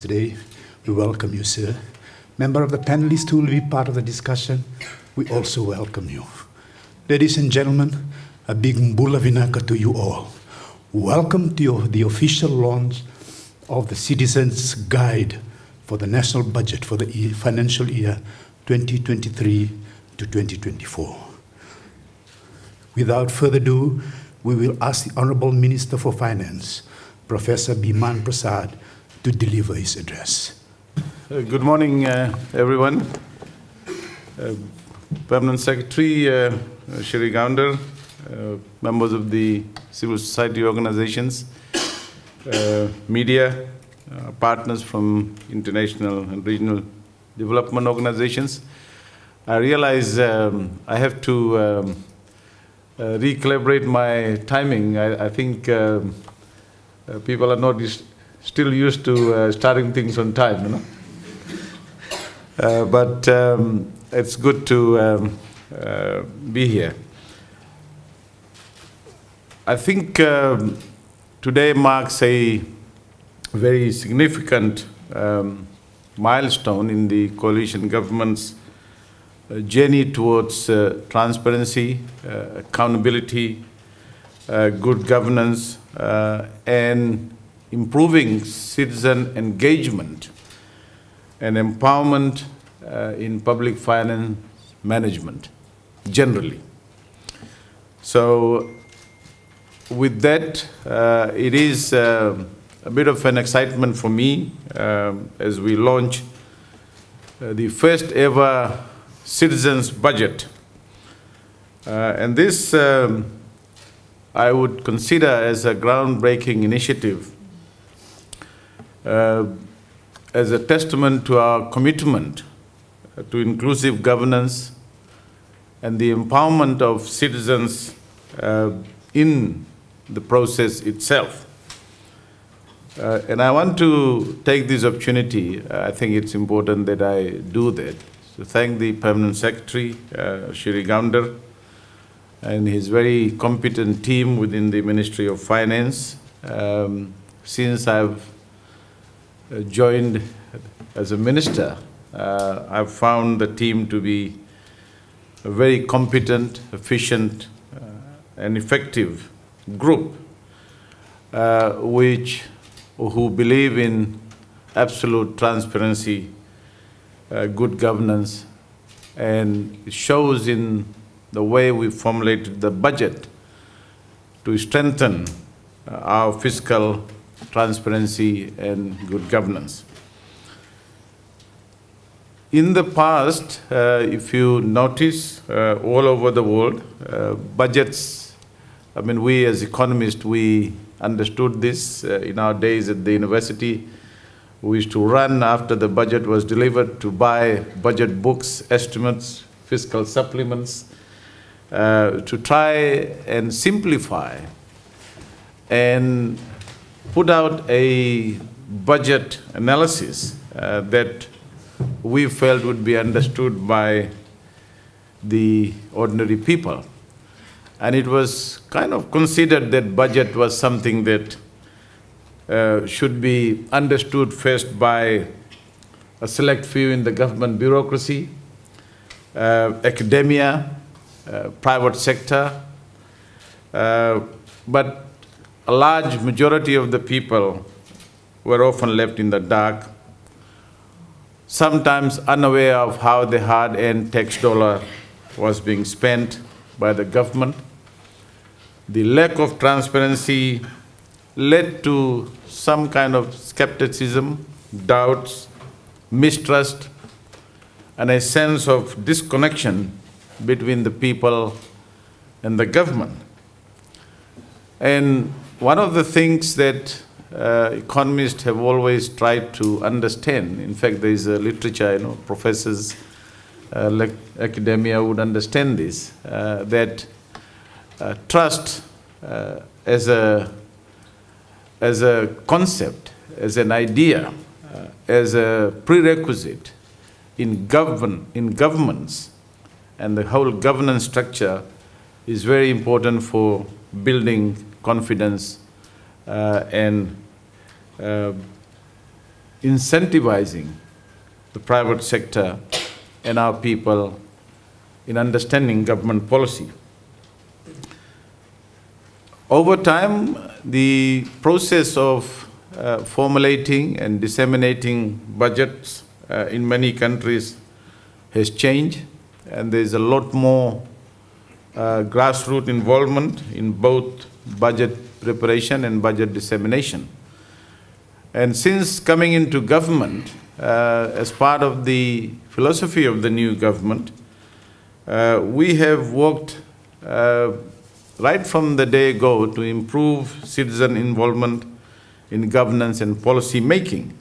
Today, we welcome you, sir. Member of the panelists who will be part of the discussion, we also welcome you. Ladies and gentlemen, a big mbula vinaka to you all. Welcome to the official launch of the Citizens' Guide for the National Budget for the financial year 2023 to 2024. Without further ado, we will ask the Honorable Minister for Finance, Professor Biman Prasad, to deliver his address. Good morning, everyone. Permanent Secretary Shri Gounder, members of the civil society organizations, media, partners from international and regional development organizations. I realize I have to recalibrate my timing. I think people are not still used to starting things on time, you know. But it's good to be here. I think today marks a very significant milestone in the coalition government's journey towards transparency, accountability, good governance, and improving citizen engagement and empowerment in public finance management generally. So with that, it is a bit of an excitement for me as we launch the first ever citizens budget. And this I would consider as a groundbreaking initiative as a testament to our commitment to inclusive governance and the empowerment of citizens in the process itself. And I want to take this opportunity, I think it's important that I do that, to thank the Permanent Secretary, Shri Gounder, and his very competent team within the Ministry of Finance. Since I've joined as a minister, I've found the team to be a very competent, efficient, and effective group who believe in absolute transparency, good governance, and it shows in the way we formulated the budget to strengthen our fiscal transparency and good governance. In the past, if you notice, all over the world, budgets, I mean, we as economists, we understood this in our days at the university. We used to run after the budget was delivered to buy budget books, estimates, fiscal supplements, to try and simplify and put out a budget analysis that we felt would be understood by the ordinary people. And it was kind of considered that budget was something that should be understood first by a select few in the government bureaucracy, academia, private sector, but a large majority of the people were often left in the dark, sometimes unaware of how the hard-earned tax dollar was being spent by the government. The lack of transparency led to some kind of skepticism, doubts, mistrust, and a sense of disconnection between the people and the government. And one of the things that economists have always tried to understand, in fact, there is a literature, you know, professors, like academia would understand this, that trust as a concept, as an idea, as a prerequisite in governments and the whole governance structure is very important for building confidence and incentivizing the private sector and our people in understanding government policy. Over time, the process of formulating and disseminating budgets in many countries has changed, and there's a lot more grassroots involvement in both budget preparation and budget dissemination. And since coming into government, as part of the philosophy of the new government, we have worked right from the day go to improve citizen involvement in governance and policy making.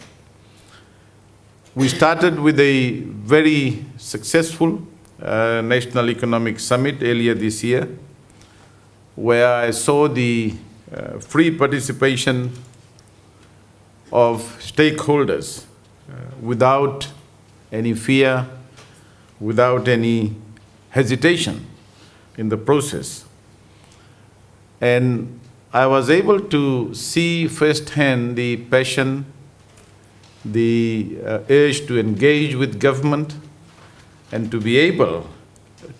We started with a very successful National Economic Summit earlier this year, where I saw the free participation of stakeholders without any fear, without any hesitation in the process. And I was able to see firsthand the passion, the urge to engage with government, and to be able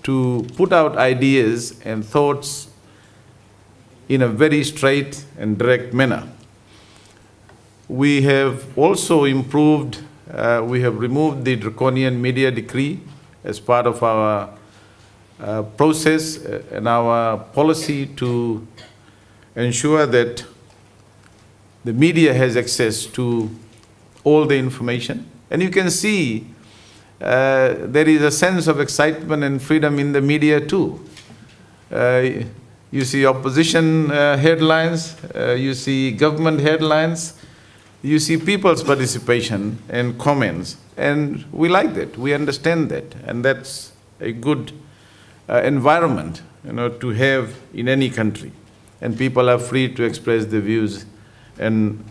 to put out ideas and thoughts in a very straight and direct manner. We have also improved, we have removed the draconian media decree as part of our process and our policy to ensure that the media has access to all the information. And you can see there is a sense of excitement and freedom in the media too. You see opposition headlines, you see government headlines, you see people's participation and comments. And we like that, we understand that. And that's a good environment, to have in any country. And people are free to express their views and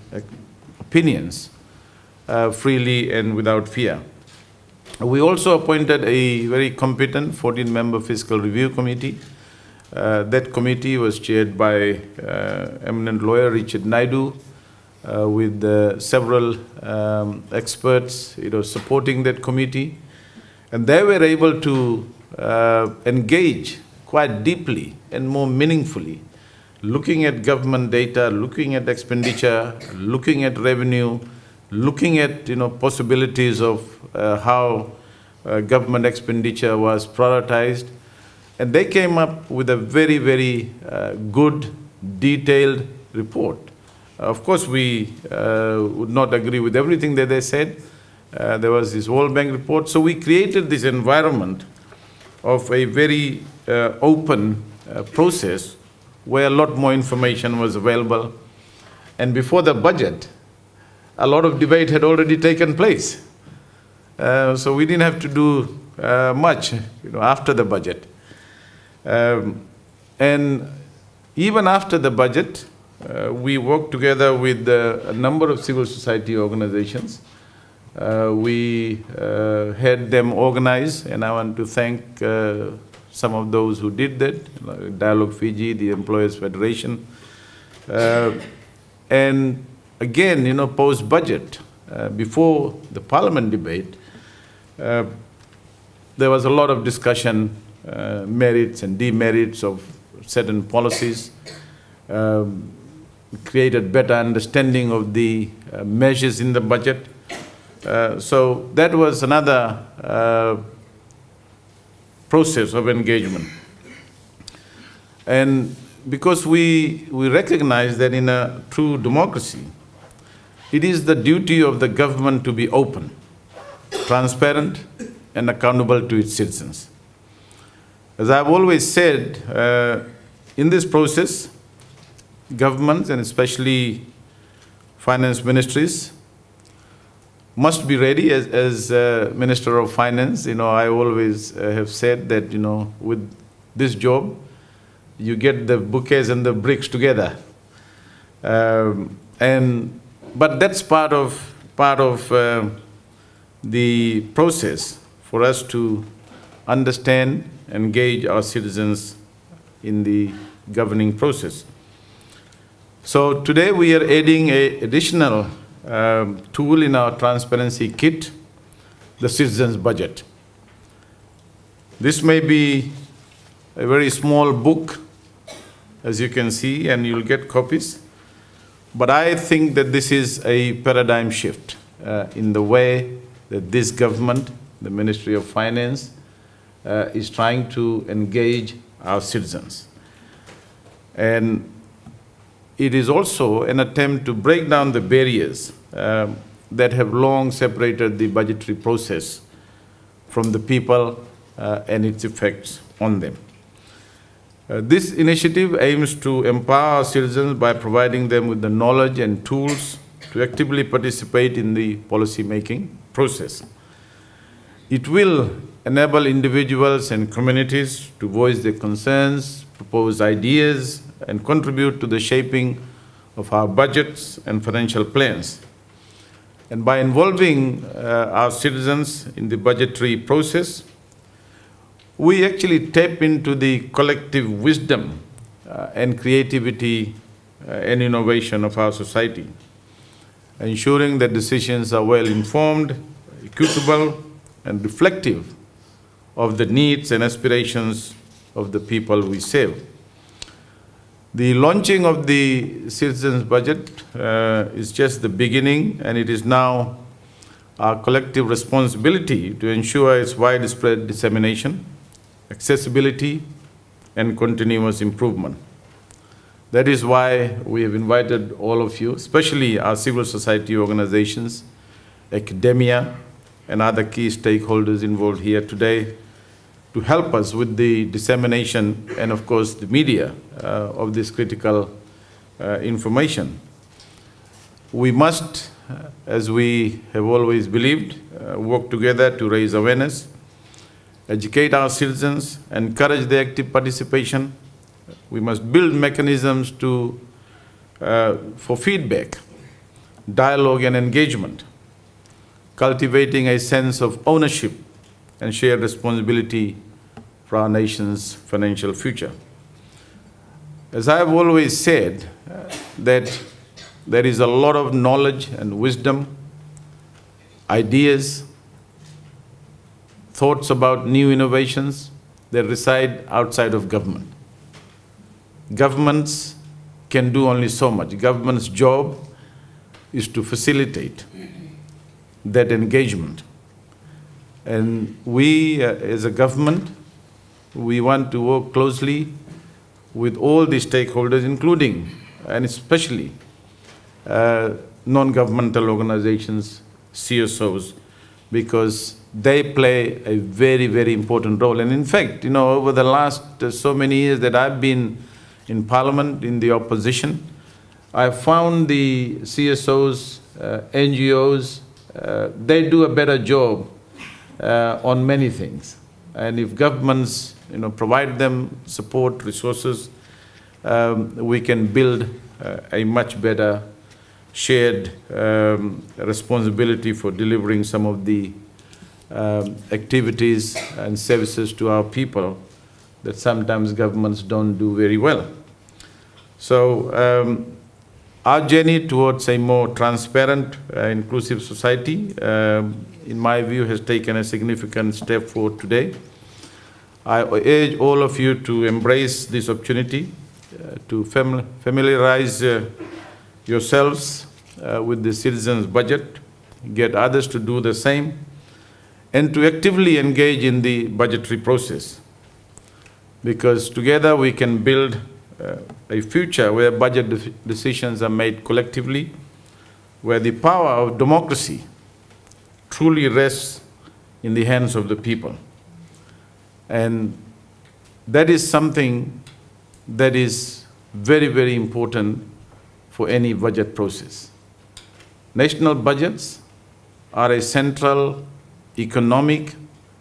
opinions freely and without fear. We also appointed a very competent 14-member fiscal review committee. That committee was chaired by eminent lawyer Richard Naidu, with several experts supporting that committee. And they were able to engage quite deeply and more meaningfully, looking at government data, looking at expenditure, looking at revenue, looking at possibilities of how government expenditure was prioritized. And they came up with a very, very good, detailed report. Of course, we would not agree with everything that they said. There was this World Bank report. So we created this environment of a very open process where a lot more information was available. And before the budget, a lot of debate had already taken place. So we didn't have to do much after the budget. And even after the budget, we worked together with a number of civil society organizations. We had them organize, and I want to thank some of those who did that, like Dialogue Fiji, the Employers Federation. And again, post-budget, before the parliament debate, there was a lot of discussion, merits and demerits of certain policies, created better understanding of the measures in the budget. So that was another process of engagement. And because we recognize that in a true democracy, it is the duty of the government to be open, transparent, and accountable to its citizens. As I've always said, in this process, governments, and especially finance ministries, must be ready. As Minister of Finance, I always have said that, with this job, you get the bouquets and the bricks together. But that's part of the process for us to understand, engage our citizens in the governing process. So today we are adding an additional tool in our transparency kit, the citizen's budget. This may be a very small book, as you can see, and you'll get copies. But I think that this is a paradigm shift in the way that this government, the Ministry of Finance, is trying to engage our citizens. And it is also an attempt to break down the barriers that have long separated the budgetary process from the people and its effects on them. This initiative aims to empower citizens by providing them with the knowledge and tools to actively participate in the policy-making process. It will enable individuals and communities to voice their concerns, propose ideas, and contribute to the shaping of our budgets and financial plans. And by involving our citizens in the budgetary process, we actually tap into the collective wisdom and creativity and innovation of our society, ensuring that decisions are well informed, equitable, and reflective of the needs and aspirations of the people we serve. The launching of the citizens' budget is just the beginning, and it is now our collective responsibility to ensure its widespread dissemination, accessibility, and continuous improvement. That is why we have invited all of you, especially our civil society organizations, academia, and other key stakeholders involved here today, to help us with the dissemination and, of course, the media of this critical information. We must, as we have always believed, work together to raise awareness, educate our citizens, encourage their active participation. We must build mechanisms for feedback, dialogue, and engagement, cultivating a sense of ownership and shared responsibility for our nation's financial future. As I have always said, that there is a lot of knowledge and wisdom, ideas, thoughts about new innovations that reside outside of government. Governments can do only so much. Government's job is to facilitate that engagement. And we, as a government, we want to work closely with all the stakeholders, including and especially non-governmental organizations, CSOs, because they play a very, very important role. And in fact, you know, over the last so many years that I've been in Parliament, in the opposition, I've found the CSOs, NGOs, they do a better job on many things. And if governments, you know, provide them support, resources, we can build a much better shared responsibility for delivering some of the activities and services to our people that sometimes governments don't do very well. So our journey towards a more transparent, inclusive society, in my view, has taken a significant step forward today. I urge all of you to embrace this opportunity to familiarize yourselves with the citizens' budget, get others to do the same, and to actively engage in the budgetary process. Because together we can build a future where budget decisions are made collectively, where the power of democracy truly rests in the hands of the people. And that is something that is very, very important for any budget process. National budgets are a central economic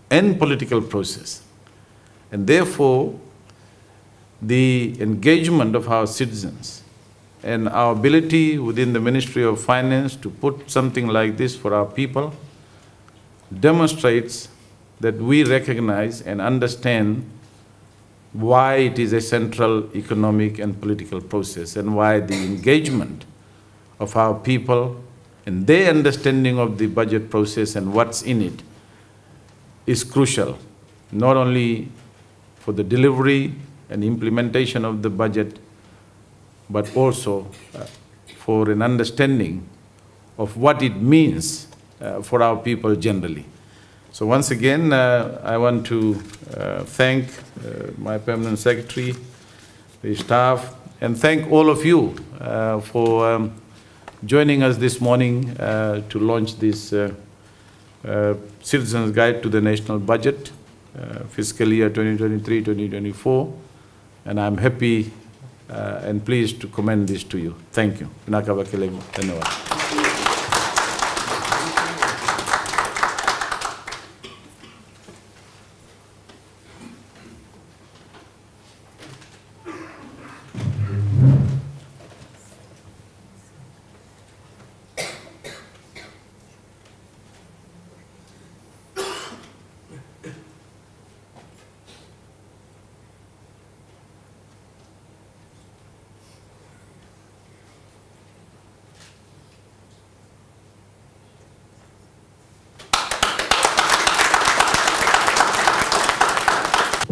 and political process. And therefore, the engagement of our citizens and our ability within the Ministry of Finance to put something like this for our people demonstrates that we recognize and understand why it is a central economic and political process and why the engagement of our people and their understanding of the budget process and what's in it is crucial, not only for the delivery and implementation of the budget, but also for an understanding of what it means for our people generally. So once again, I want to thank my permanent secretary, the staff, and thank all of you for joining us this morning to launch this Citizens Guide to the National Budget, fiscal year 2023-2024. And I'm happy and pleased to commend this to you. Thank you.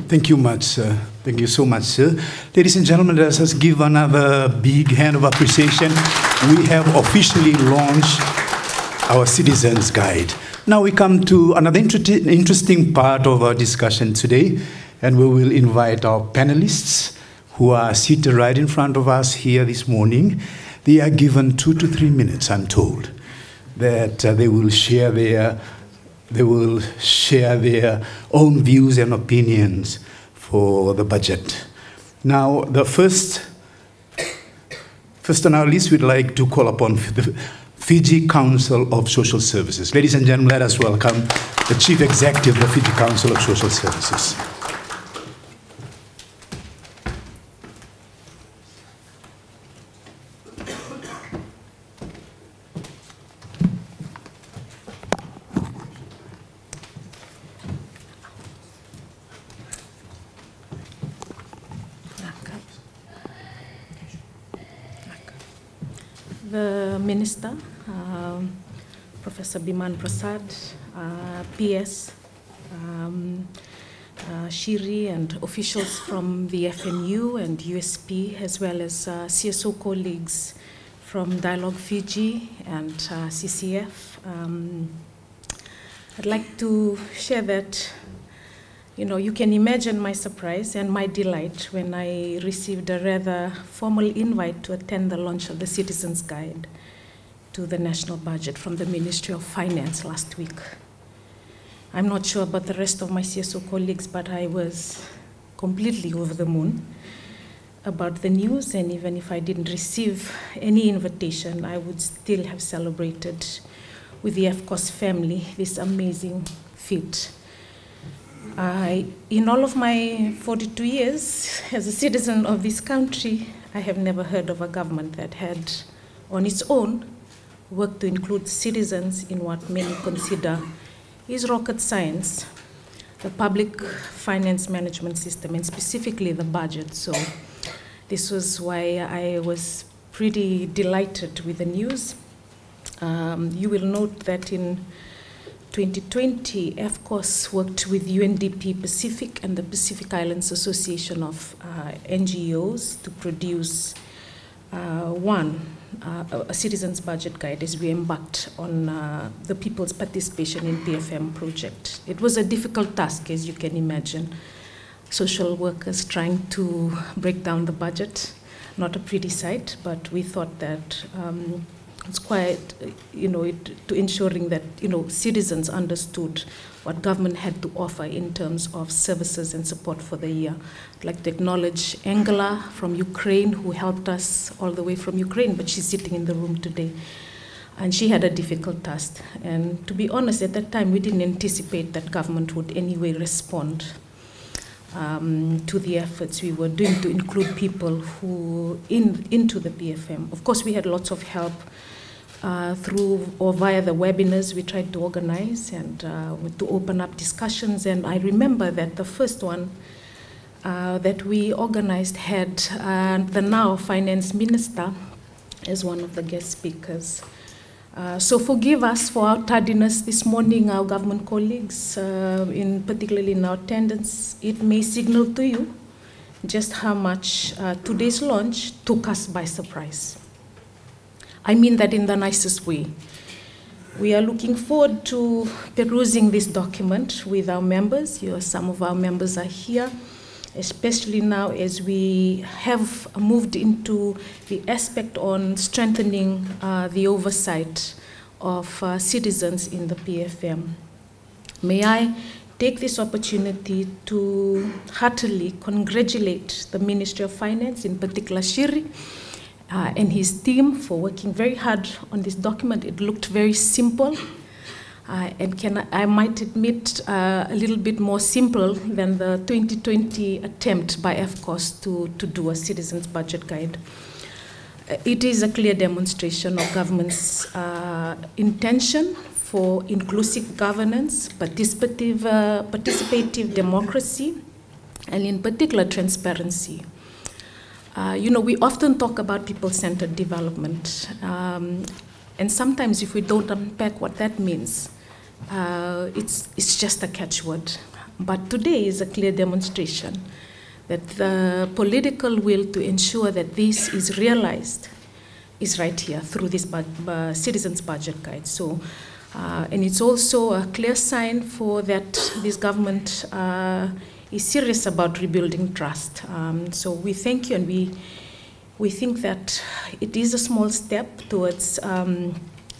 Thank you much, sir. Thank you so much, sir. Ladies and gentlemen, let us give another big hand of appreciation. We have officially launched our Citizens Guide. Now we come to another interesting part of our discussion today, and we will invite our panelists who are seated right in front of us here this morning. They are given 2 to 3 minutes, I'm told, that they will share their own views and opinions for the budget. Now, the first on our list, we'd like to call upon the Fiji Council of Social Services. Ladies and gentlemen, let us welcome the Chief Executive of the Fiji Council of Social Services. The Minister, Professor Biman Prasad, PS, Shiri, and officials from the FNU and USP, as well as CSO colleagues from Dialogue Fiji and CCF. I'd like to share that, you can imagine my surprise and my delight when I received a rather formal invite to attend the launch of the Citizens Guide to the national budget from the Ministry of Finance last week. I'm not sure about the rest of my CSO colleagues, but I was completely over the moon about the news, and even if I didn't receive any invitation, I would still have celebrated with the FCOS family this amazing feat. In all of my 42 years as a citizen of this country, I have never heard of a government that had, on its own, worked to include citizens in what many consider is rocket science, the public finance management system, and specifically the budget. So this was why I was pretty delighted with the news. You will note that in 2020, FCOS worked with UNDP Pacific and the Pacific Islands Association of NGOs to produce a citizens budget guide as we embarked on the people's participation in PFM project. It was a difficult task, as you can imagine. Social workers trying to break down the budget, not a pretty sight, but we thought that it's quite, to ensuring that, citizens understood what government had to offer in terms of services and support for the year. I'd like to acknowledge Angela from Ukraine, who helped us all the way from Ukraine, but she's sitting in the room today. And she had a difficult task. And to be honest, at that time, we didn't anticipate that government would anyway respond to the efforts we were doing to include people who into the PFM. Of course, we had lots of help through or via the webinars we tried to organize and to open up discussions. And I remember that the first one that we organized had the now finance minister as one of the guest speakers. So forgive us for our tardiness this morning, our government colleagues, particularly in our attendance. It may signal to you just how much today's launch took us by surprise. I mean that in the nicest way. We are looking forward to perusing this document with our members. Some of our members are here, especially now as we have moved into the aspect on strengthening the oversight of citizens in the PFM. May I take this opportunity to heartily congratulate the Ministry of Finance, in particular Shiri, and his team for working very hard on this document. It looked very simple. And I might admit a little bit more simple than the 2020 attempt by FCOS to do a citizens budget guide. It is a clear demonstration of government's intention for inclusive governance, participative democracy, and in particular transparency. We often talk about people-centered development, and sometimes if we don't unpack what that means, it's just a catchword. But today is a clear demonstration that the political will to ensure that this is realized is right here through this citizens budget guide. So, and it's also a clear sign for that this government is serious about rebuilding trust. So we thank you, and we think that it is a small step towards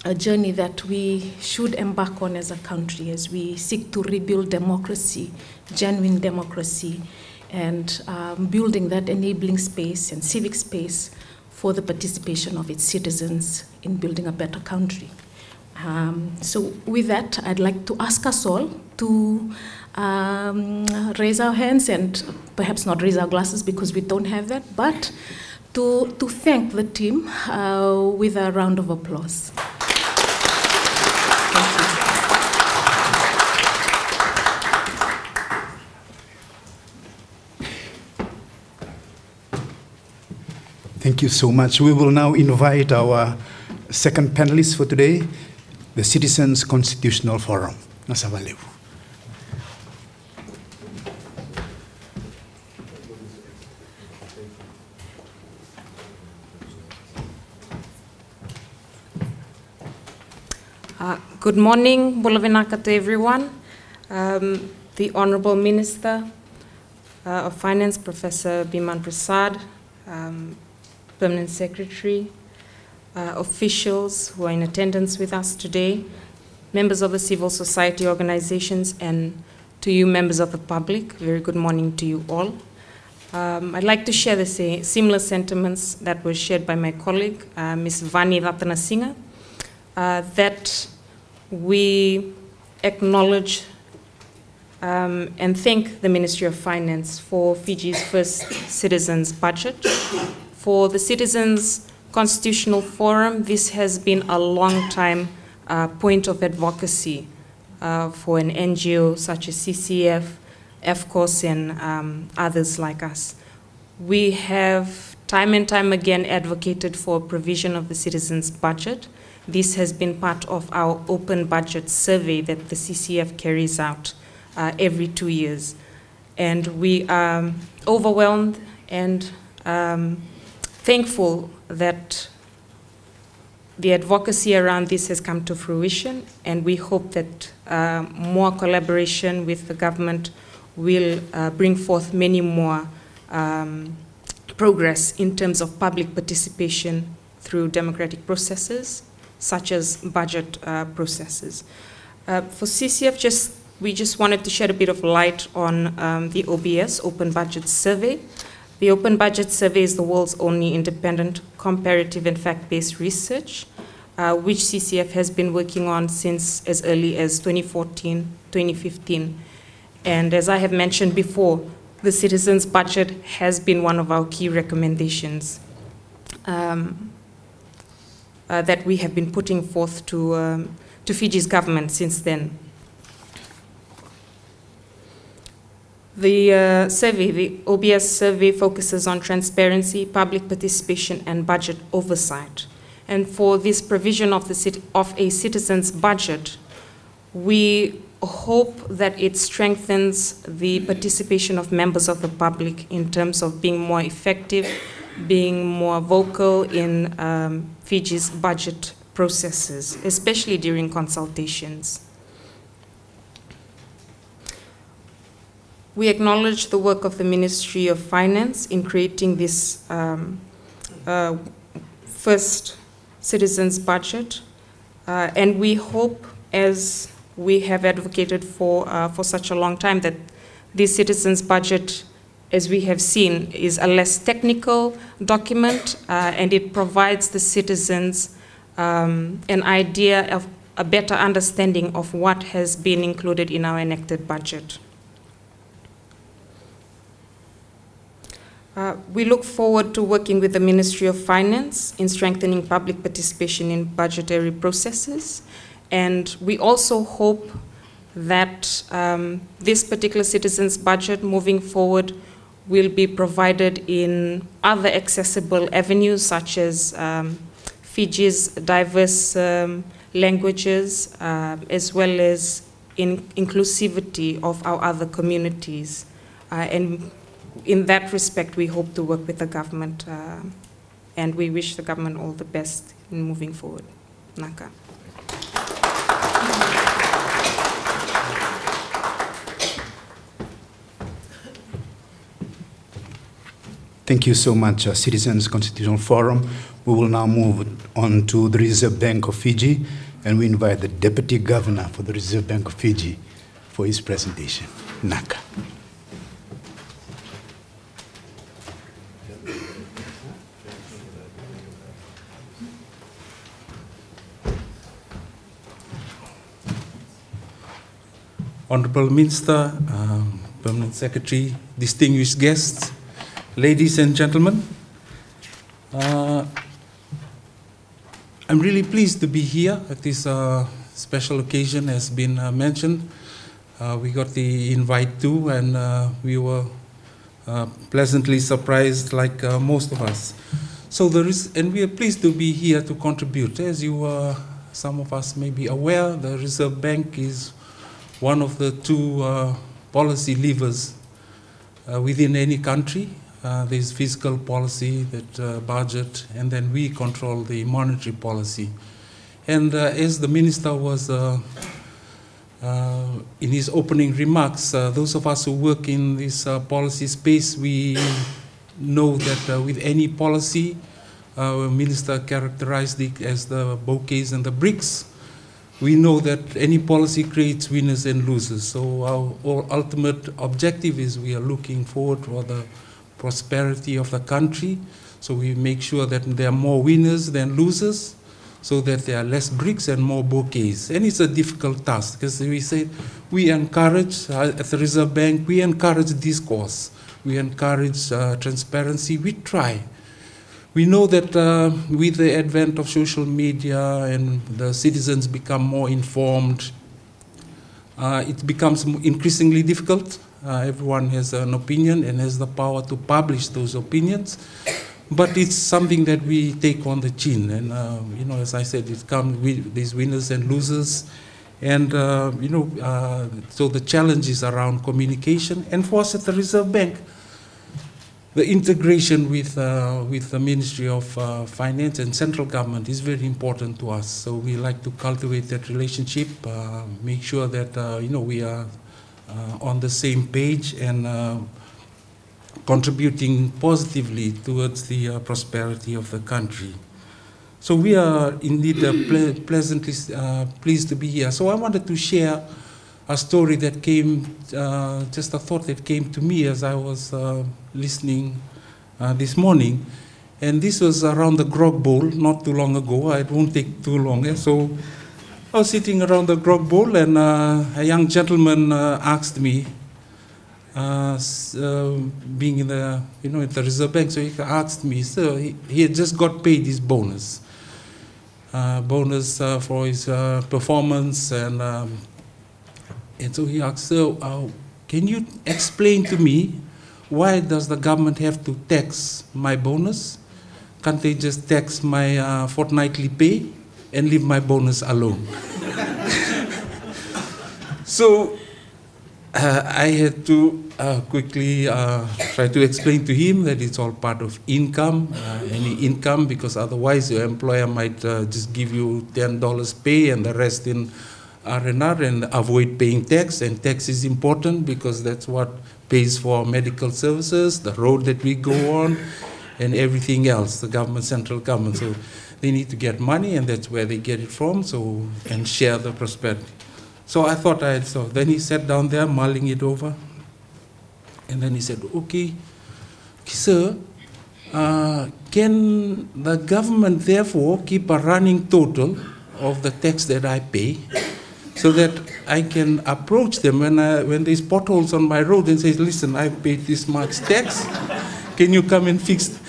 a journey that we should embark on as a country as we seek to rebuild democracy, genuine democracy, and building that enabling space and civic space for the participation of its citizens in building a better country. So with that, I'd like to ask us all to raise our hands, and perhaps not raise our glasses because we don't have that, but to thank the team with a round of applause. Thank you so much. We will now invite our second panelist for today, the Citizens Constitutional Forum. Nasavalevu. Good morning, Bulavinaka to everyone. The Honorable Minister of Finance, Professor Biman Prasad, Permanent Secretary, officials who are in attendance with us today, members of the civil society organizations, and to you members of the public, very good morning to you all. I'd like to share the similar sentiments that were shared by my colleague, Ms. Vani Ratanasinga, that we acknowledge and thank the Ministry of Finance for Fiji's first citizens budget. For the Citizens Constitutional Forum, this has been a long time point of advocacy for an NGO such as CCF, FCOS, and others like us. We have time and time again advocated for provision of the citizens' budget. This has been part of our open budget survey that the CCF carries out every 2 years. And we are overwhelmed and thankful that the advocacy around this has come to fruition, and we hope that more collaboration with the government will bring forth many more progress in terms of public participation through democratic processes, such as budget processes. For CCF, we just wanted to shed a bit of light on the OBS, Open Budget Survey. The Open Budget Survey is the world's only independent, comparative, and fact-based research, which CCF has been working on since as early as 2014, 2015. And as I have mentioned before, the citizens' budget has been one of our key recommendations that we have been putting forth to Fiji's government since then. The survey, the OBS survey, focuses on transparency, public participation, and budget oversight. and for this provision of a citizen's budget, we hope that it strengthens the participation of members of the public in terms of being more effective, being more vocal in Fiji's budget processes, especially during consultations. We acknowledge the work of the Ministry of Finance in creating this first citizens' budget, and we hope, as we have advocated for such a long time, that this citizens' budget, as we have seen, is a less technical document, and it provides the citizens an idea of a better understanding of what has been included in our enacted budget. We look forward to working with the Ministry of Finance in strengthening public participation in budgetary processes. And we also hope that this particular citizens' budget moving forward will be provided in other accessible avenues, such as Fiji's diverse languages, as well as in inclusivity of our other communities. And in that respect, we hope to work with the government, and we wish the government all the best in moving forward. Naka. Thank you so much, Citizens Constitutional Forum. We will now move on to the Reserve Bank of Fiji, and we invite the Deputy Governor for the Reserve Bank of Fiji for his presentation. Naka. Honorable Minister, Permanent Secretary, distinguished guests, ladies and gentlemen, I'm really pleased to be here at this special occasion, as been mentioned. We got the invite too, and we were pleasantly surprised, like most of us. So and we are pleased to be here to contribute. As you, some of us may be aware, the Reserve Bank is one of the two policy levers within any country. There's fiscal policy, that budget, and then we control the monetary policy. And as the Minister was in his opening remarks, those of us who work in this policy space, we know that with any policy, Minister characterized it as the bouquets and the bricks. We know that any policy creates winners and losers. So our ultimate objective is we are looking forward for the prosperity of the country. So we make sure that there are more winners than losers, so that there are less bricks and more bouquets. And it's a difficult task, because we say we encourage, at the Reserve Bank, we encourage discourse. We encourage transparency. We try. We know that with the advent of social media and the citizens become more informed, it becomes increasingly difficult. Everyone has an opinion and has the power to publish those opinions. But it's something that we take on the chin. And, you know, as I said, it comes with these winners and losers. And, you know, so the challenge is around communication. And for us at the Reserve Bank, the integration with the Ministry of Finance and central government is very important to us. So we like to cultivate that relationship, make sure that, you know, we are on the same page and contributing positively towards the prosperity of the country. So we are indeed pleasantly pleased to be here. So I wanted to share a story that came, just a thought that came to me as I was listening this morning. And this was around the grog bowl not too long ago. It won't take too long. So I was sitting around the grog bowl, and a young gentleman asked me, being in the, you know, at the Reserve Bank, so he asked me, so he had just got paid his bonus. For his performance, and so he asked, so can you explain to me why does the government have to tax my bonus? can't they just tax my fortnightly pay and leave my bonus alone? So I had to quickly try to explain to him that it's all part of income, any income, because otherwise your employer might just give you $10 pay and the rest in R&R and avoid paying tax. And tax is important because that's what pays for medical services, the road that we go on, and everything else, the government, central government. So they need to get money, and that's where they get it from, so and share the prosperity. So I thought so then he sat down there mulling it over, and then he said, okay, sir, can the government therefore keep a running total of the tax that I pay so that I can approach them when there's potholes on my road and say, listen, I paid this much tax, can you come and fix it?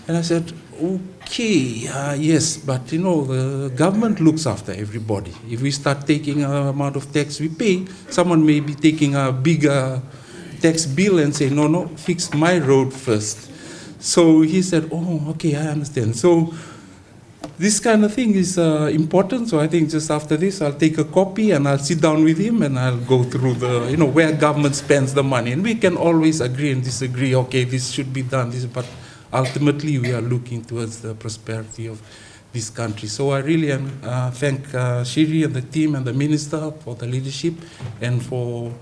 And I said, okay, yes, but you know, the government looks after everybody. If we start taking an amount of tax we pay, someone may be taking a bigger tax bill and say, no, no, fix my road first. So he said, oh, okay, I understand. So this kind of thing is important. So I think just after this, I'll take a copy and I'll sit down with him and I'll go through the, you know, where government spends the money. And we can always agree and disagree, okay, this should be done, this, but ultimately, we are looking towards the prosperity of this country. So I really thank Shiri and the team and the minister for the leadership and for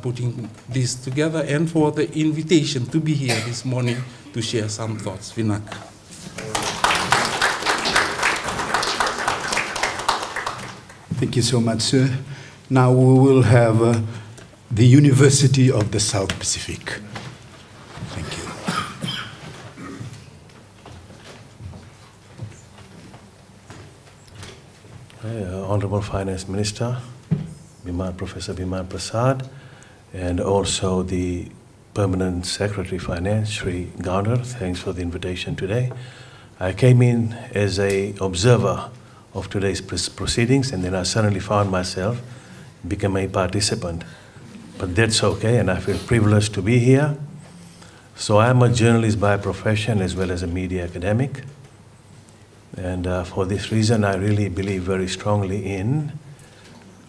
putting this together and for the invitation to be here this morning to share some thoughts. Vinaka. Thank you so much, sir. Now we will have the University of the South Pacific. Thank you. Honorable Finance Minister, Professor Biman Prasad, and also the Permanent Secretary Finance, Sri Gowner, thanks for the invitation today. I came in as an observer of today's proceedings, and then I suddenly found myself become a participant. But that's okay, and I feel privileged to be here. So I'm a journalist by profession as well as a media academic. And for this reason, I really believe very strongly in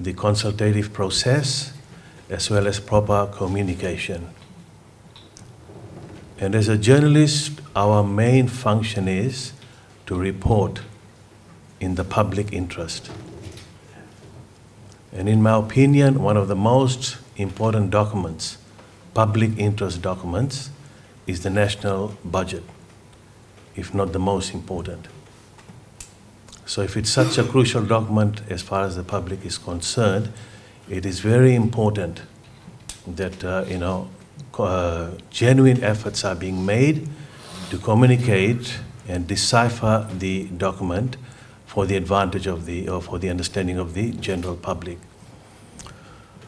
the consultative process as well as proper communication. And as a journalist, our main function is to report in the public interest. And in my opinion, one of the most important documents, public interest documents, is the national budget, if not the most important. So if it's such a crucial document as far as the public is concerned, it is very important that genuine efforts are being made to communicate and decipher the document for the advantage of for the understanding of the general public.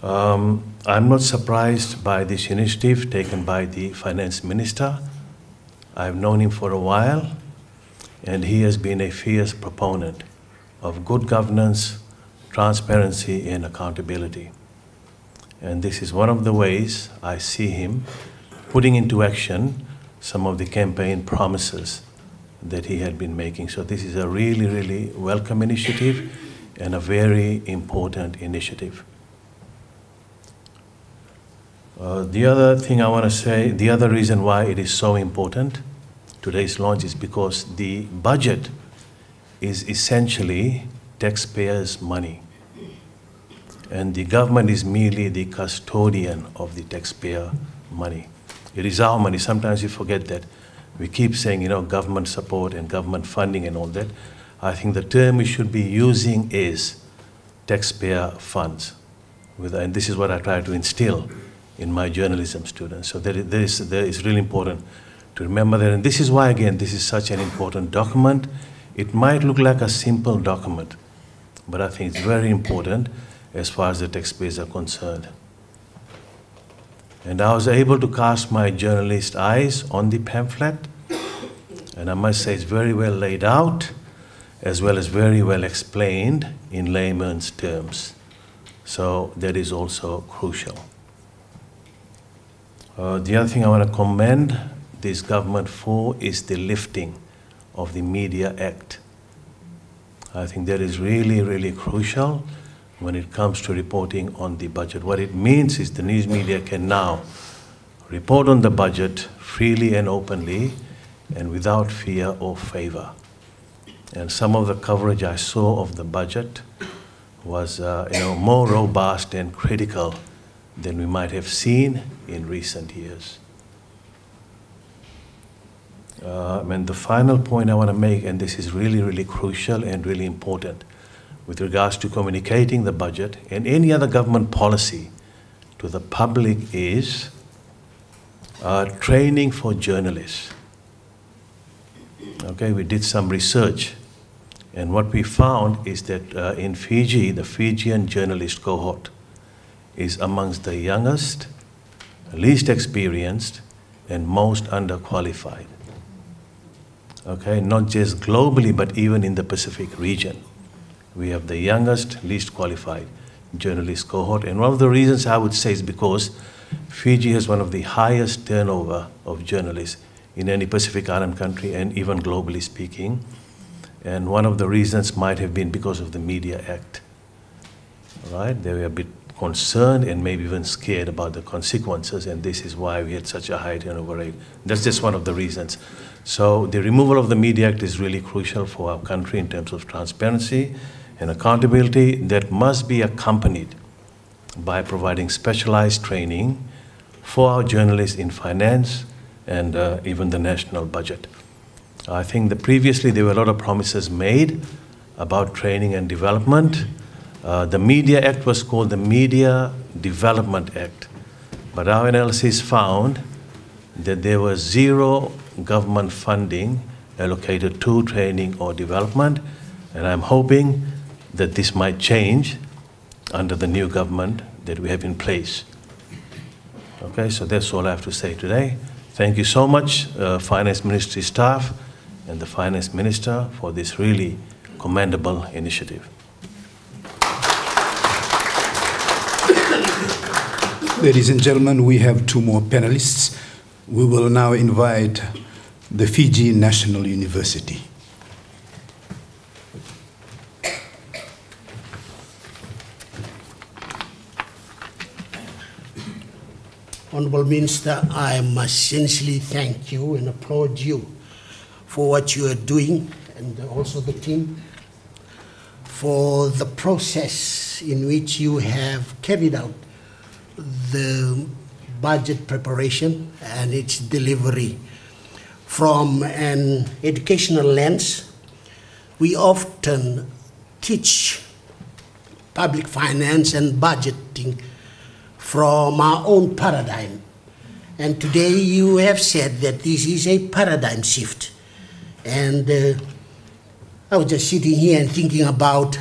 I'm not surprised by this initiative taken by the Finance Minister. I've known him for a while, and he has been a fierce proponent of good governance, transparency, and accountability. And this is one of the ways I see him putting into action some of the campaign promises that he had been making. So this is a really, really welcome initiative and a very important initiative. The other thing I want to say, the other reason why it is so important, today's launch, is because the budget is essentially taxpayers' money. And the government is merely the custodian of the taxpayer money. It is our money. Sometimes we forget that. We keep saying, government support and government funding and all that. I think the term we should be using is taxpayer funds. And this is what I try to instill in my journalism students. So that is really important to remember that. And this is why, again, this is such an important document. It might look like a simple document, but I think it's very important as far as the taxpayers are concerned. And I was able to cast my journalist eyes on the pamphlet, and I must say it's very well laid out, as well as very well explained in layman's terms. So that is also crucial. The other thing I want to commend this government for is the lifting of the Media Act. I think that is really, really crucial when it comes to reporting on the budget. What it means is the news media can now report on the budget freely and openly and without fear or favor. And some of the coverage I saw of the budget was more robust and critical than we might have seen in recent years. And the final point I want to make, and this is really, really crucial and really important, with regards to communicating the budget and any other government policy to the public, is training for journalists. Okay, we did some research, and what we found is that in Fiji, the Fijian journalist cohort is amongst the youngest, least experienced, and most underqualified. Okay, not just globally, but even in the Pacific region. We have the youngest, least qualified journalist cohort. And one of the reasons I would say is because Fiji has one of the highest turnover of journalists in any Pacific Island country, and even globally speaking. And one of the reasons might have been because of the Media Act. Right? They were a bit concerned and maybe even scared about the consequences, and this is why we had such a high turnover rate. That's just one of the reasons. So the removal of the Media Act is really crucial for our country in terms of transparency and accountability that must be accompanied by providing specialized training for our journalists in finance and even the national budget. I think that previously there were a lot of promises made about training and development. The Media Act was called the Media Development Act, but our analysis found that there was zero government funding allocated to training or development, and I'm hoping that this might change under the new government that we have in place. Okay, so that's all I have to say today. Thank you so much, Finance Ministry staff and the Finance Minister, for this really commendable initiative. Ladies and gentlemen, we have two more panelists. We will now invite the Fiji National University. Honorable Minister, I must sincerely thank you and applaud you for what you are doing, and also the team for the process in which you have carried out the budget preparation and its delivery. From an educational lens, we often teach public finance and budgeting from our own paradigm. And today you have said that this is a paradigm shift. And I was just sitting here and thinking about,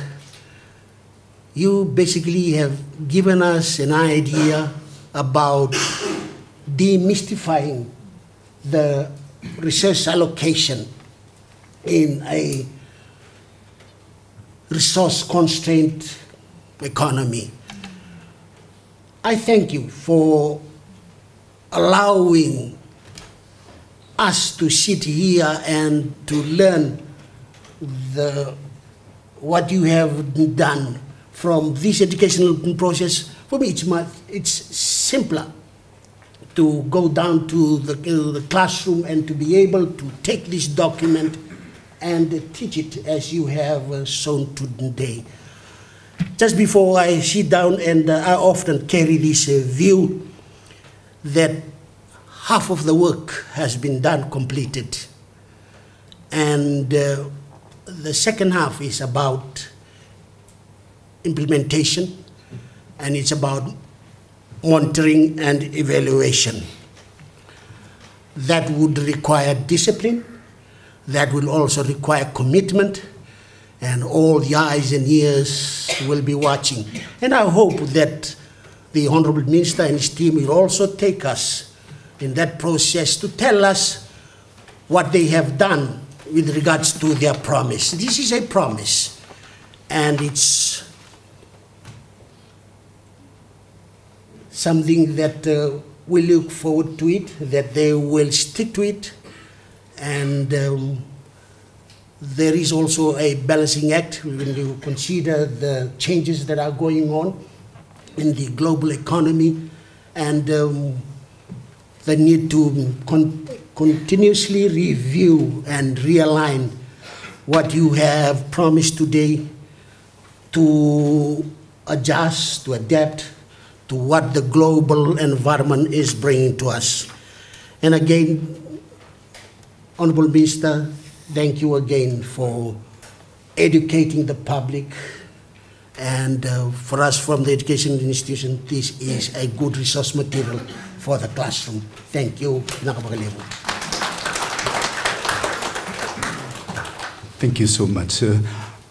you basically have given us an idea about demystifying the resource allocation in a resource-constrained economy. I thank you for allowing us to sit here and to learn what you have done from this educational process. For me, it's simpler to go down to the classroom and to be able to take this document and teach it as you have shown today. Just before I sit down, and I often carry this view that half of the work has been done, completed, and the second half is about implementation, and it's about monitoring and evaluation. That would require discipline, that will also require commitment, and all the eyes and ears will be watching. And I hope that the Honorable Minister and his team will also take us in that process to tell us what they have done with regards to their promise. This is a promise, and it's something that we look forward to it, that they will stick to it, and there is also a balancing act when you consider the changes that are going on in the global economy and the need to continuously review and realign what you have promised today to adjust, to adapt to what the global environment is bringing to us. And again, Honorable Minister, thank you again for educating the public. And for us from the education institution, this is a good resource material for the classroom. Thank you. Thank you so much, sir.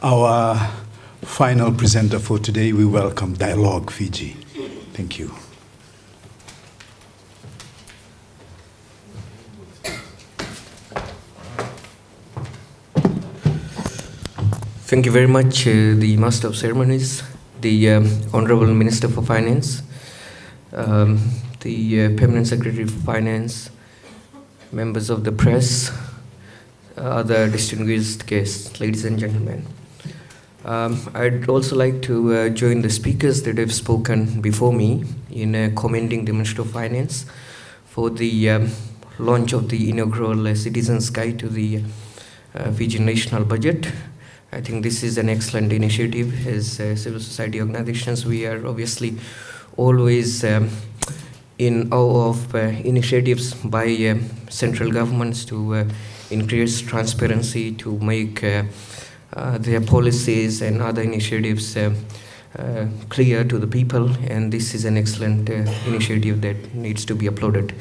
Our final presenter for today, we welcome Dialogue Fiji. Thank you. Thank you very much, the Master of Ceremonies, the Honorable Minister for Finance, the Permanent Secretary for Finance, members of the press, other distinguished guests, ladies and gentlemen. I'd also like to join the speakers that have spoken before me in commending the Minister of Finance for the launch of the inaugural Citizens Guide to the Fijian National Budget. I think this is an excellent initiative. As civil society organizations, we are obviously always in awe of initiatives by central governments to increase transparency, to make their policies and other initiatives clear to the people, and this is an excellent initiative that needs to be applauded.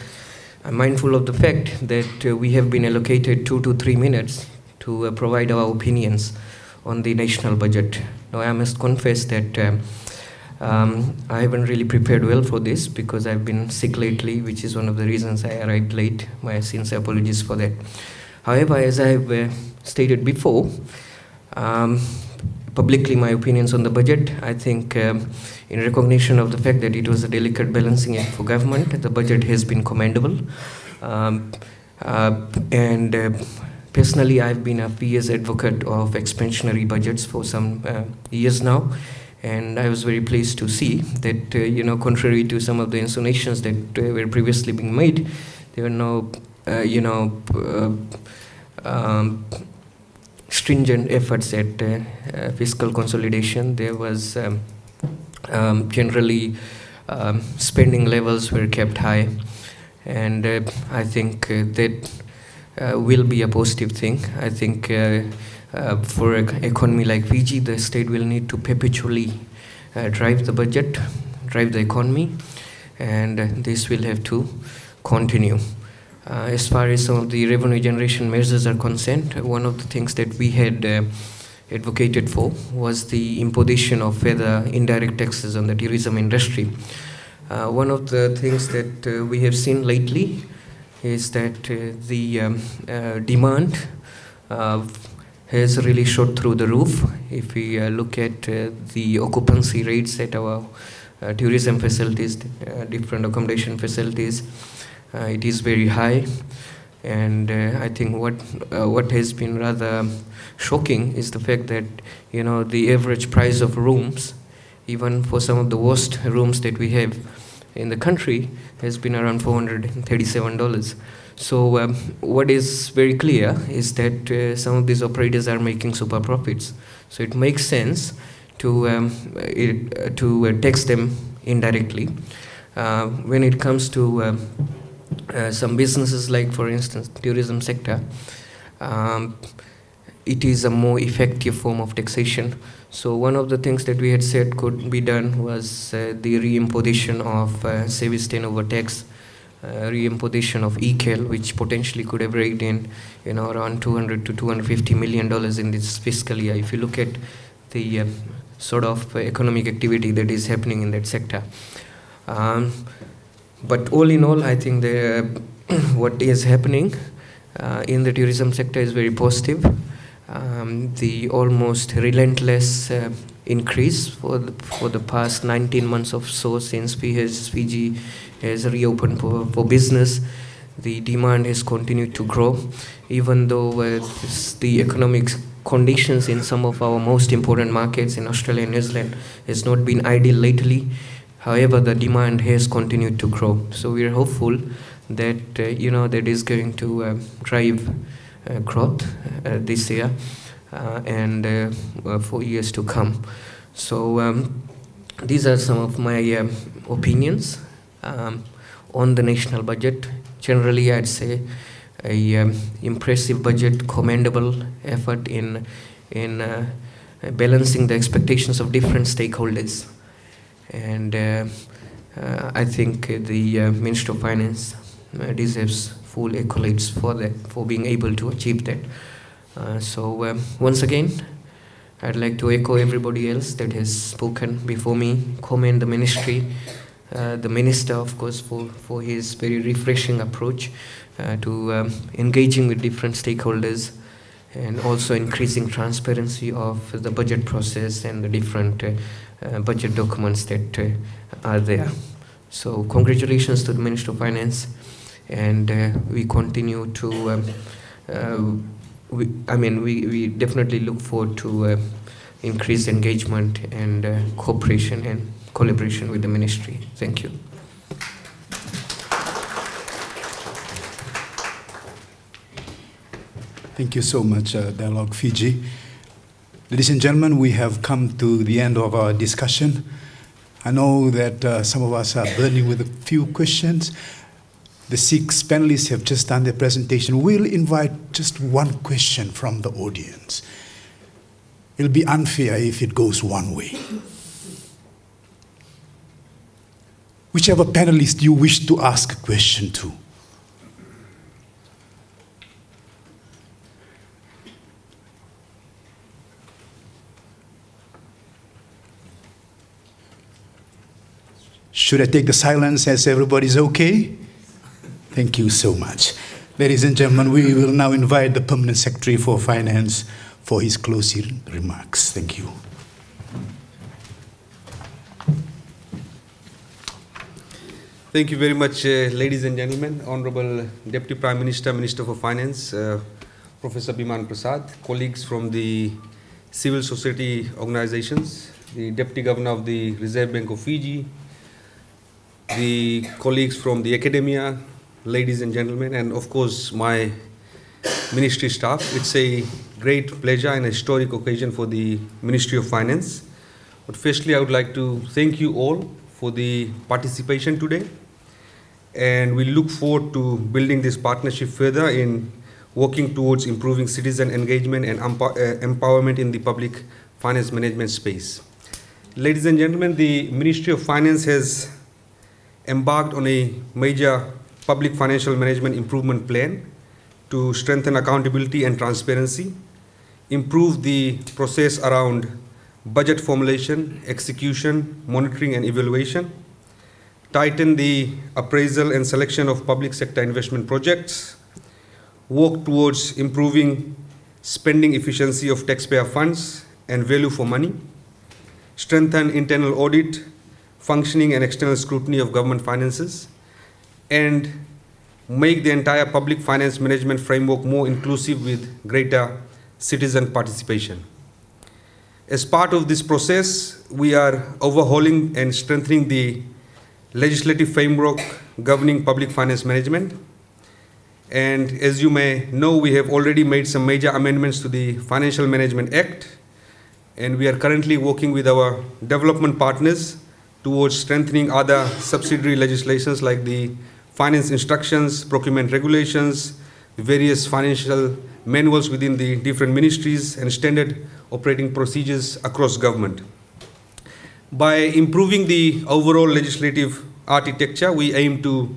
I'm mindful of the fact that we have been allocated 2 to 3 minutes to provide our opinions on the national budget. Now, I must confess that I haven't really prepared well for this because I've been sick lately, which is one of the reasons I arrived late. My sincere apologies for that. However, as I have stated before, publicly my opinions on the budget, I think in recognition of the fact that it was a delicate balancing act for government, the budget has been commendable. Personally, I've been a fierce advocate of expansionary budgets for some years now, and I was very pleased to see that, contrary to some of the insinuations that were previously being made, there were no, stringent efforts at fiscal consolidation. There was generally spending levels were kept high, and I think that will be a positive thing. I think for an economy like Fiji, the state will need to perpetually drive the budget, drive the economy, and this will have to continue. As far as some of the revenue generation measures are concerned, one of the things that we had advocated for was the imposition of further indirect taxes on the tourism industry. One of the things that we have seen lately is that the demand has really shot through the roof. If we look at the occupancy rates at our tourism facilities, different accommodation facilities, it is very high. And I think what has been rather shocking is the fact that the average price of rooms, even for some of the worst rooms that we have in the country, has been around $437. So what is very clear is that some of these operators are making super profits. So it makes sense to tax them indirectly. When it comes to some businesses, like for instance tourism sector, it is a more effective form of taxation. So one of the things that we had said could be done was the reimposition of service turnover tax, reimposition of ECAL, which potentially could have raked in around $200 to $250 million in this fiscal year, if you look at the sort of economic activity that is happening in that sector. But all in all, I think what is happening in the tourism sector is very positive. The almost relentless increase for the past 19 months or so since Fiji has reopened for business, the demand has continued to grow, even though the economic conditions in some of our most important markets in Australia and New Zealand has not been ideal lately. However, the demand has continued to grow. So we are hopeful that that is going to drive growth this year and for years to come. So these are some of my opinions on the national budget. Generally, I'd say a impressive budget, commendable effort in balancing the expectations of different stakeholders. And I think the Minister of Finance deserves full accolades for that, for being able to achieve that. So once again, I'd like to echo everybody else that has spoken before me, commend the ministry, the minister, of course, for his very refreshing approach to engaging with different stakeholders, and also increasing transparency of the budget process and the different budget documents that are there. So congratulations to the Minister of Finance, and we continue to we definitely look forward to increased engagement and cooperation and collaboration with the ministry. Thank you. Thank you so much, Dialogue Fiji. Ladies and gentlemen, we have come to the end of our discussion. I know that some of us are burning with a few questions. The 6 panelists have just done their presentation. We'll invite just one question from the audience. It'll be unfair if it goes one way. Whichever panelist you wish to ask a question to. Should I take the silence as everybody's okay? Thank you so much. Ladies and gentlemen, we will now invite the Permanent Secretary for Finance for his closing remarks. Thank you. Thank you very much, ladies and gentlemen, Honorable Deputy Prime Minister, Minister for Finance, Professor Biman Prasad, colleagues from the civil society organizations, the Deputy Governor of the Reserve Bank of Fiji, the colleagues from the academia, ladies and gentlemen, and of course my ministry staff. It's a great pleasure and a historic occasion for the Ministry of Finance. But firstly, I would like to thank you all for the participation today, and we look forward to building this partnership further in working towards improving citizen engagement and empowerment in the public finance management space. Ladies and gentlemen, the Ministry of Finance has embarked on a major public financial management improvement plan to strengthen accountability and transparency, improve the process around budget formulation, execution, monitoring and evaluation, tighten the appraisal and selection of public sector investment projects, work towards improving spending efficiency of taxpayer funds and value for money, strengthen internal audit, functioning and external scrutiny of government finances, and make the entire public finance management framework more inclusive with greater citizen participation. As part of this process, we are overhauling and strengthening the legislative framework governing public finance management. And as you may know, we have already made some major amendments to the Financial Management Act, and we are currently working with our development partners towards strengthening other subsidiary legislations like the finance instructions, procurement regulations, various financial manuals within the different ministries, and standard operating procedures across government. By improving the overall legislative architecture, we aim to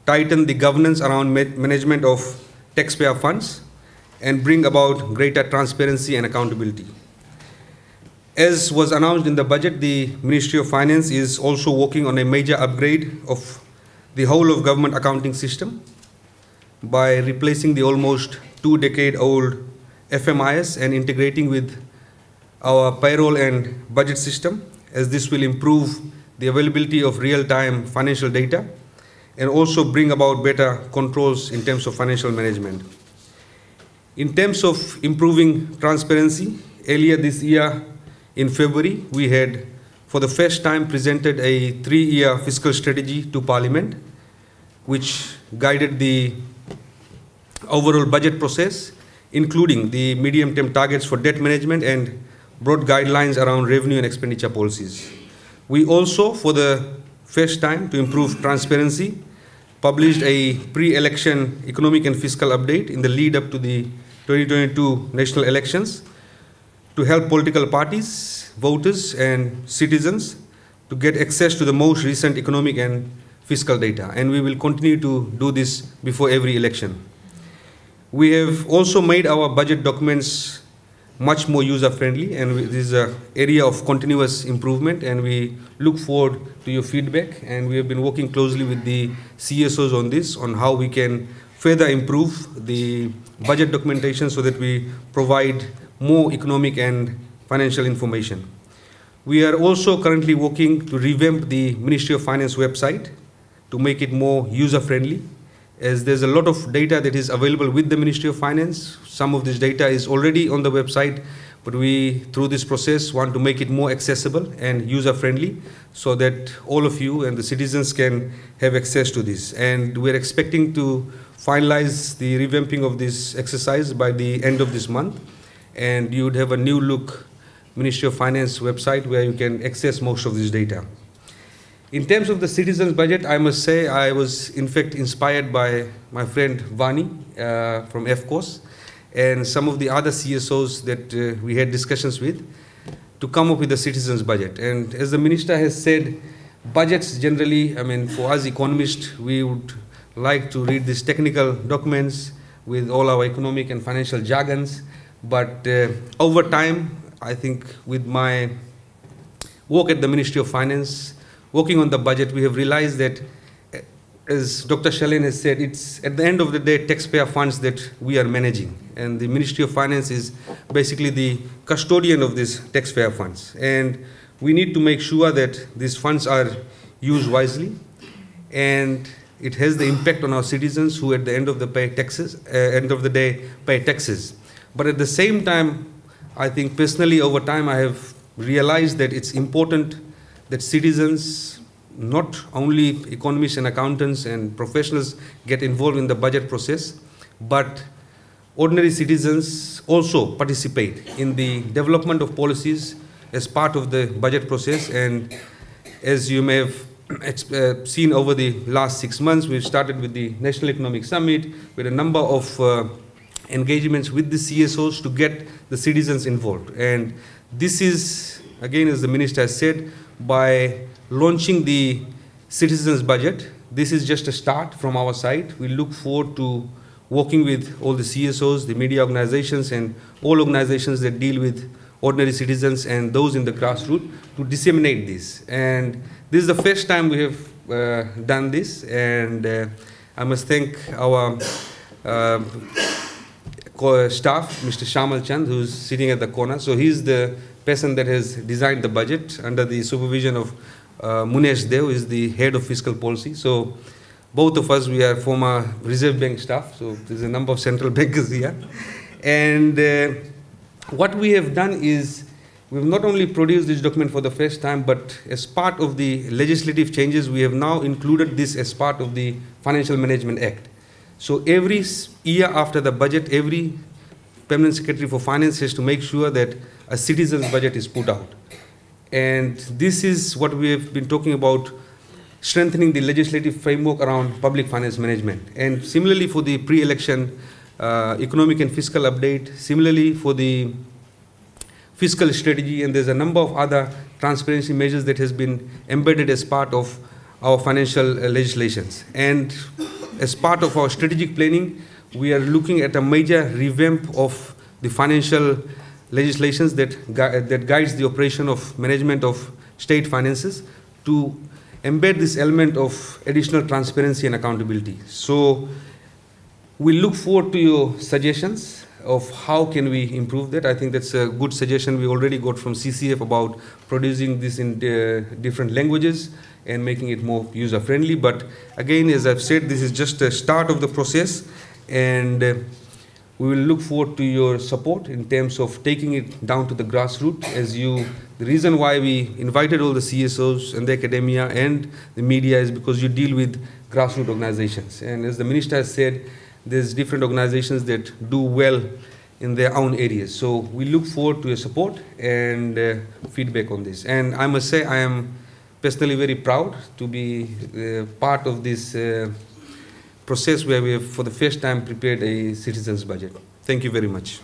tighten the governance around management of taxpayer funds and bring about greater transparency and accountability. As was announced in the budget, the Ministry of Finance is also working on a major upgrade of the whole of government accounting system by replacing the almost 2-decade-old FMIS and integrating with our payroll and budget system, as this will improve the availability of real-time financial data and also bring about better controls in terms of financial management. In terms of improving transparency, earlier this year in February, we had for the first time presented a 3-year fiscal strategy to Parliament, which guided the overall budget process, including the medium-term targets for debt management and broad guidelines around revenue and expenditure policies. We also, for the first time, to improve transparency, published a pre-election economic and fiscal update in the lead up to the 2022 national elections to help political parties, voters, and citizens to get access to the most recent economic and fiscal data. And we will continue to do this before every election. We have also made our budget documents much more user-friendly, and this is an area of continuous improvement, and we look forward to your feedback, and we have been working closely with the CSOs on this, on how we can further improve the budget documentation so that we provide more economic and financial information. We are also currently working to revamp the Ministry of Finance website to make it more user-friendly, as there's a lot of data that is available with the Ministry of Finance. Some of this data is already on the website, but we, through this process, want to make it more accessible and user-friendly so that all of you and the citizens can have access to this. And we're expecting to finalize the revamping of this exercise by the end of this month, and you would have a new look Ministry of Finance website where you can access most of this data. In terms of the citizens' budget, I must say I was in fact inspired by my friend Vani from FCOS and some of the other CSOs that we had discussions with to come up with the citizens' budget. And as the Minister has said, budgets generally, I mean, for us economists, we would like to read these technical documents with all our economic and financial jargons. But over time, I think with my work at the Ministry of Finance, working on the budget, we have realized that, as Dr. Shalen has said, it's at the end of the day taxpayer funds that we are managing. And the Ministry of Finance is basically the custodian of these taxpayer funds. And we need to make sure that these funds are used wisely, and it has the impact on our citizens who at the end of the day pay taxes. But at the same time, I think personally over time I have realized that it's important that citizens, not only economists and accountants and professionals, get involved in the budget process, but ordinary citizens also participate in the development of policies as part of the budget process. And as you may have seen over the last 6 months, we've started with the National Economic Summit with a number of engagements with the CSOs to get the citizens involved. And this is, again, as the Minister has said, by launching the citizens' budget, this is just a start from our side. We look forward to working with all the CSOs, the media organizations, and all organizations that deal with ordinary citizens and those in the grassroots to disseminate this. And this is the first time we have done this, and I must thank our staff, Mr. Shamal Chand, who's sitting at the corner. So he's the person that has designed the budget under the supervision of Munesh Dev, who is the head of fiscal policy. So both of us, we are former Reserve Bank staff, so there's a number of central bankers here. And what we have done is, we've not only produced this document for the first time, but as part of the legislative changes, we have now included this as part of the Financial Management Act. So every year after the budget, every Permanent Secretary for Finance has to make sure that a citizen's budget is put out. And this is what we have been talking about, strengthening the legislative framework around public finance management. And similarly for the pre-election economic and fiscal update, similarly for the fiscal strategy, and there's a number of other transparency measures that has been embedded as part of our financial legislations. And as part of our strategic planning, we are looking at a major revamp of the financial legislations that guides the operation of management of state finances to embed this element of additional transparency and accountability. So we look forward to your suggestions of how can we improve that. I think that's a good suggestion we already got from CCF about producing this in different languages, and making it more user-friendly. But again, as I've said, this is just a start of the process, and we will look forward to your support in terms of taking it down to the grassroots. The reason why we invited all the CSOs and the academia and the media is because you deal with grassroots organizations. And as the Minister has said, there's different organizations that do well in their own areas. So we look forward to your support and feedback on this. And I must say, I am personally very proud to be part of this process where we have, for the first time, prepared a citizens' budget. Thank you very much.